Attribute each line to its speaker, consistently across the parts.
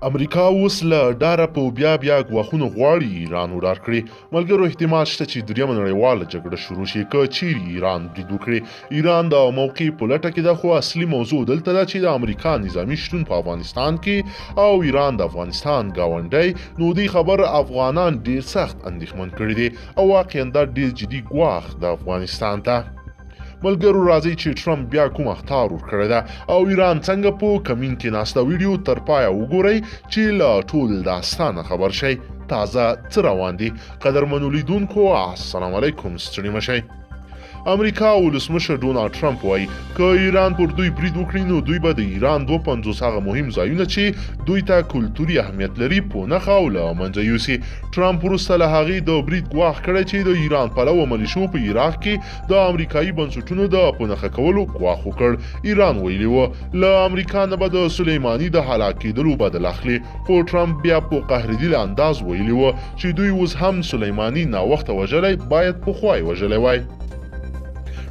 Speaker 1: امریکا اوس له ډاره په بیا ګواښونه غواړي ایران وډار کړي. ملګرو احتمال شته چې دریمه نړیواله جګړه شروع شي که چیرې ایران برید وکړي. ایران د موقع په لټه کې ده، خو اصلي موضوع دلته ده چې د امریکا نظامي شتون په افغانستان کې او ایران د افغانستان ګاونډی، نو دې خبر افغانان ډیر سخت اندېښمن کړي دي او واقعا دا ډیر جدي ګواښ د افغانستان ته. ملګرو راځي چې ټرمپ بیا کوم اخطار ورکړی ده او ایران څنګه په کمین کې ناسته. ویډیو تر پایه وګورئ چې له ټول داستانه خبر شئ. تازه څه روان دي؟ قدرمنو لیدونکو السلام علیکم، ستړي مه شئ. امریکا ولسمشر ډونالد ټرمپ وایي که ایران پر دوی برید وکړي نو دوی به د ایران 250 هغه مهم ځایونه چې دوی ته کلتوري اهمیت لري په نښه او له منځه یوسي. ټرمپ وروسته له هغې د برید ګواښ کړی چې د ایران پلوه ملیشو په عراق کې د امریکایي بنسټونو د په نښه کولو ګواښ وکړ. ایران ویلي و له امریکا نه به د سلیماني د هلاک کېدلو بدل اخلي، خو ټرمپ بیا په قهرجن انداز ویلي و چې دوی اوس هم سلیماني ناوخته وژلی باید پخوا یې وژلی وای.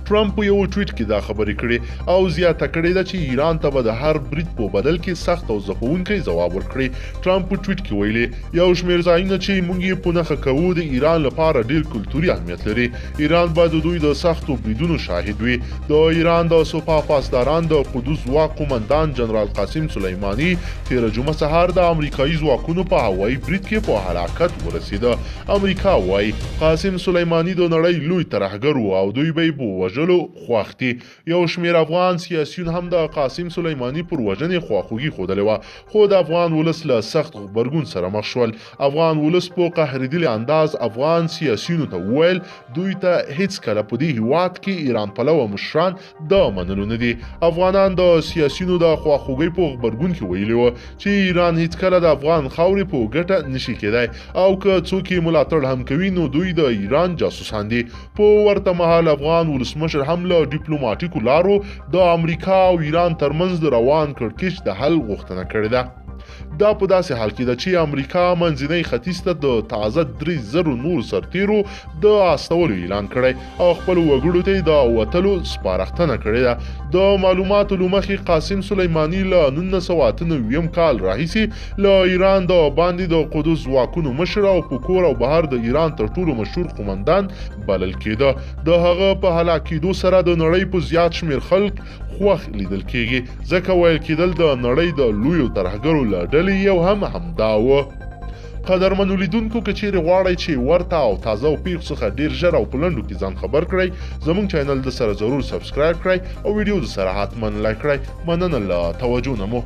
Speaker 1: ټرمپ په یو ټویټ کې دا خبرې کړې او زیاته کړې ده چې ایران ته به د هر برید په بدل کې سخت او ځپونکی ځواب ورکړي. ټرمپ په ټویټ کې ویلي یو شمېر ځایونه چې موږ یې په نښه کوو د ایران لپاره ډېر کلتوري اهمیت لري. ایران به د دوی د سختو بریدونو شاهد وي. د ایران د سپاه پاسداران د قدس ځواک قومندان جنرال قاسم سلیماني تېره جمعه سهار د امریکایي ځواکونو په هوایي برید کې په هلاکت ورسېده. امریکا وایي قاسم سلیماني د نړۍ لوی ترهګر و او دوی به یې په وژلو خوښ دي. یو شمېر افغان سیاسیون هم د قاسم سلیماني پر وژنې خواخوږي ښودلې وه، خو د افغان ولس له سخت غبرګون سره مخ شول. افغان ولس په قهرجن انداز افغان سیاسیونو ته وویل دوی ته هیڅکله په دې هیواد کې ایران پلوه مشران د منلو نه دي. افغانان د سیاسیونو د خواخوږۍ په غبرګون کې ویلي و چې ایران هیڅکله د افغان خاورې په ګټه نشي کېدای او که څوک یې ملاتړ هم کوي نو دوی د ایران جاسوسان دي. په ورته مهال افغان ولسمشر هم له ډیپلوماټیکو لارو د امریکا او ایران ترمنځ د روان کرکیچ د حل غوښتنه کړې ده. دا په داسې حال کې ده چې امریکا منځنۍ ختیځ ته د تازه 3,000 نور سرتیرو د استولو اعلان کړی او خپل وګړو ته د وتلو سپارښتنه کړې ده. د معلوماتو له مخې قاسم سلیماني له 1998 کال راهیسې له ایران د باندې د قدس ځواکونو مشر او په کور او بهر د ایران تر ټولو مشهور قومندان بلل کېده. د هغه په هلاک کېدو سره د نړۍ په زیات شمېر خلک خوښ لیدل کېږي، ځکه ویل کېدل د نړۍ د لویو ترهګرو له ډلې یو هم همدا و. قدرمنو لیدونکو که چیرې غواړئ چې ورته او تازه او پیښو څخه ډیر ژر او په لنډو کې ځان خبر کړئ، زموږ چینل د سره ضرور سبسکرایب کړئ او ویډیو د سره حتما لایک کړئ. مننه له توجه نه مو.